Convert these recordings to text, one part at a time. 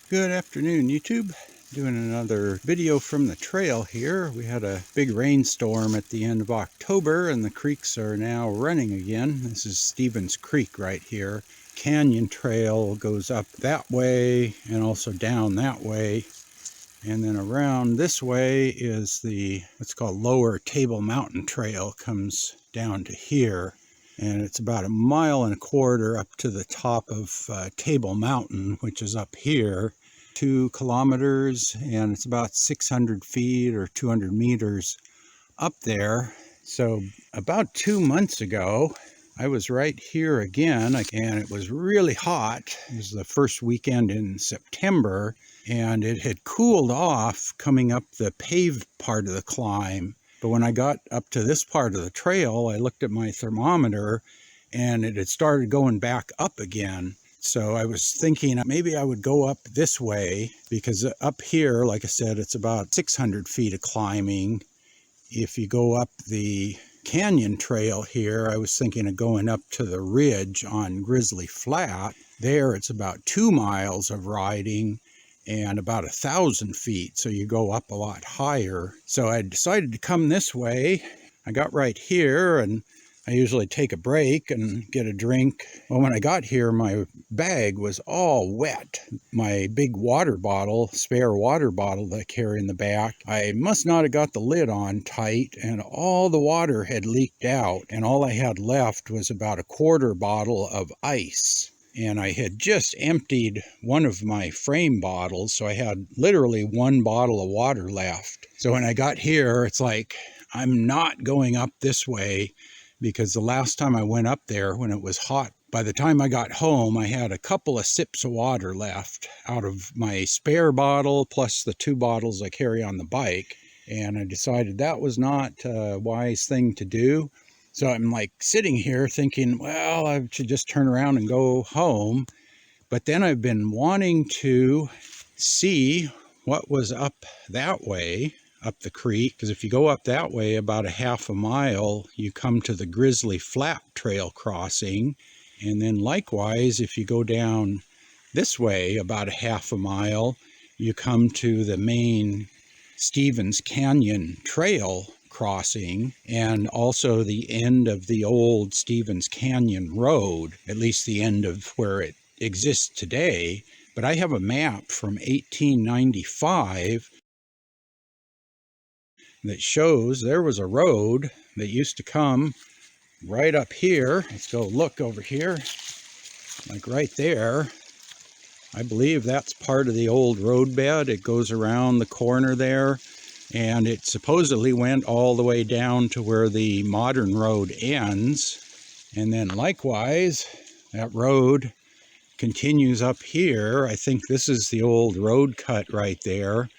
Good afternoon, YouTube. Doing another video from the trail here. We had a big rainstorm at the end of October and the creeks are now running again. This is Stevens Creek right here. Canyon trail goes up that way and also down that way. And then around this way is the what's called Lower Table Mountain Trail, comes down to here. And it's about 1.25 miles up to the top of Table Mountain, which is up here, 2 kilometers, and it's about 600 feet or 200 meters up there. So about 2 months ago, I was right here again, and it was really hot. It was the first weekend in September, and it had cooled off coming up the paved part of the climb. But when I got up to this part of the trail, I looked at my thermometer and it had started going back up again. So I was thinking maybe I would go up this way, because up here, like I said, it's about 600 feet of climbing. If you go up the canyon trail here, I was thinking of going up to the ridge on Grizzly Flat. There it's about 2 miles of riding and about 1,000 feet, so you go up a lot higher. So I decided to come this way. I got right here, and I usually take a break and get a drink. Well, when I got here, my bag was all wet. My big water bottle, spare water bottle that I carry in the back, I must not have got the lid on tight, and all the water had leaked out, and all I had left was about a quarter bottle of ice. And I had just emptied one of my frame bottles, so I had literally 1 bottle of water left. So when I got here, it's like, I'm not going up this way, because the last time I went up there when it was hot, by the time I got home, I had a couple of sips of water left out of my spare bottle, plus the 2 bottles I carry on the bike. And I decided that was not a wise thing to do. So I'm like sitting here thinking, well, I should just turn around and go home. But then I've been wanting to see what was up that way, up the creek. Because if you go up that way about 1/2 mile, you come to the Grizzly Flat Trail crossing. And then likewise, if you go down this way about 1/2 mile, you come to the main Stevens Canyon Trail crossing, and also the end of the old Stevens Canyon Road, at least the end of where it exists today. But I have a map from 1895 that shows there was a road that used to come right up here. Let's go look over here, like right there. I believe that's part of the old roadbed. It goes around the corner there, and it supposedly went all the way down to where the modern road ends. And then likewise, that road continues up here. I think this is the old road cut right there,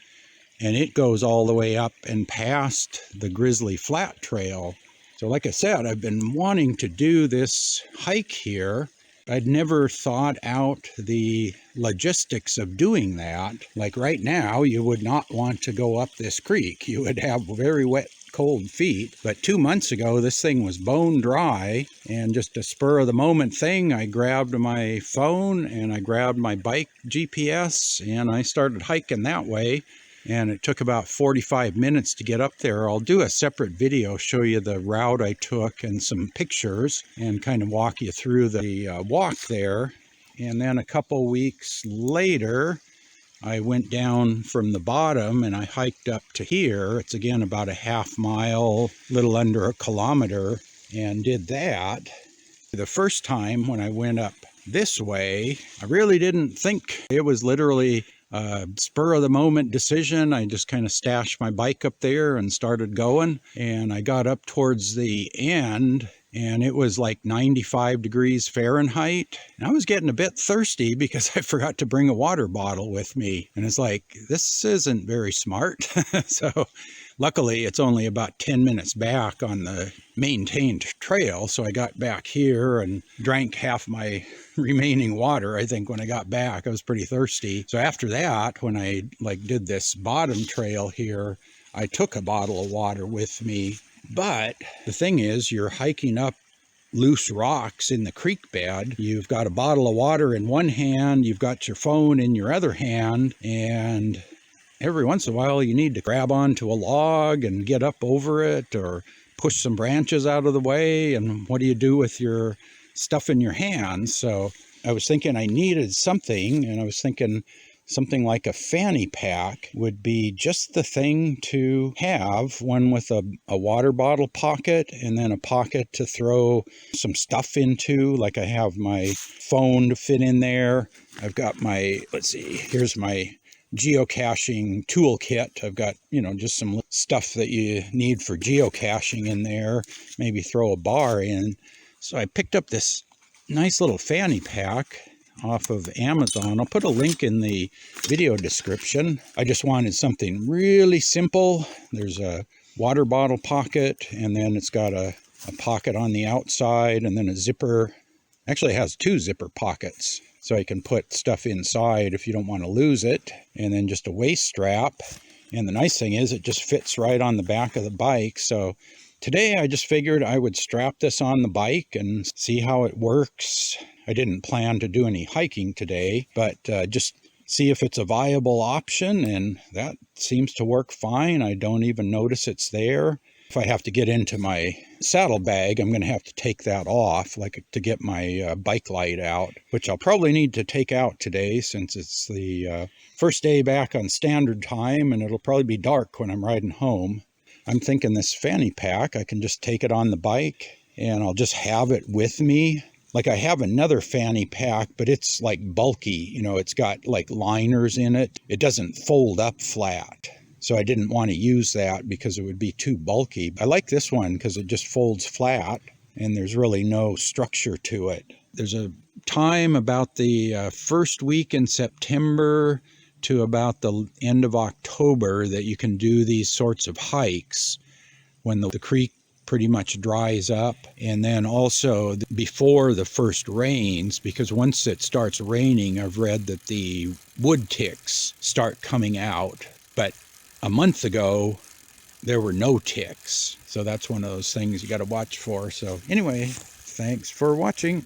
and it goes all the way up and past the Grizzly Flat Trail. So like I said, I've been wanting to do this hike here. I'd never thought out the logistics of doing that. Like right now, you would not want to go up this creek. You would have very wet, cold feet. But 2 months ago, this thing was bone dry, and just a spur of the moment thing, I grabbed my phone and I grabbed my bike GPS and I started hiking that way. And it took about 45 minutes to get up there. I'll do a separate video, show you the route I took and some pictures, and kind of walk you through the walk there. And then a couple weeks later, I went down from the bottom and I hiked up to here. It's again about 1/2 mile, little under 1 kilometer, and did that. The first time when I went up this way, I really didn't think. It was literally a spur of the moment decision. I just kind of stashed my bike up there and started going. And I got up towards the end and it was like 95 degrees Fahrenheit. And I was getting a bit thirsty because I forgot to bring a water bottle with me. And it's like, this isn't very smart. So luckily, it's only about 10 minutes back on the maintained trail. So I got back here and drank half my remaining water. I think when I got back, I was pretty thirsty. So after that, when I did this bottom trail here, I took a bottle of water with me. But the thing is, you're hiking up loose rocks in the creek bed. You've got a bottle of water in one hand, you've got your phone in your other hand, and every once in a while you need to grab onto a log and get up over it or push some branches out of the way. And what do you do with your stuff in your hands? So I was thinking I needed something, and I was thinking something like a fanny pack would be just the thing to have, one with a water bottle pocket and then a pocket to throw some stuff into. Like I have my phone to fit in there. I've got my, let's see, here's my geocaching toolkit. I've got, just some stuff that you need for geocaching in there, maybe throw a bar in. So I picked up this nice little fanny pack off of Amazon. I'll put a link in the video description. I just wanted something really simple. There's a water bottle pocket, and then it's got a pocket on the outside, and then a zipper. Actually, it has two zipper pockets, so I can put stuff inside if you don't want to lose it, and then just a waist strap. And the nice thing is it just fits right on the back of the bike. So today I just figured I would strap this on the bike and see how it works. I didn't plan to do any hiking today, but just see if it's a viable option, and that seems to work fine. I don't even notice it's there. If I have to get into my saddlebag, I'm going to have to take that off, like to get my bike light out, which I'll probably need to take out today since it's the first day back on standard time, and it'll probably be dark when I'm riding home. I'm thinking this fanny pack, I can just take it on the bike, and I'll just have it with me. Like I have another fanny pack, but it's like bulky. It's got like liners in it. It doesn't fold up flat. So I didn't want to use that because it would be too bulky. I like this one because it just folds flat and there's really no structure to it. There's a time about the first week in September to about the end of October that you can do these sorts of hikes when the creek pretty much dries up, and then also before the first rains, because once it starts raining, I've read that the wood ticks start coming out. But a month ago there were no ticks, so that's one of those things you got to watch for. So anyway, thanks for watching.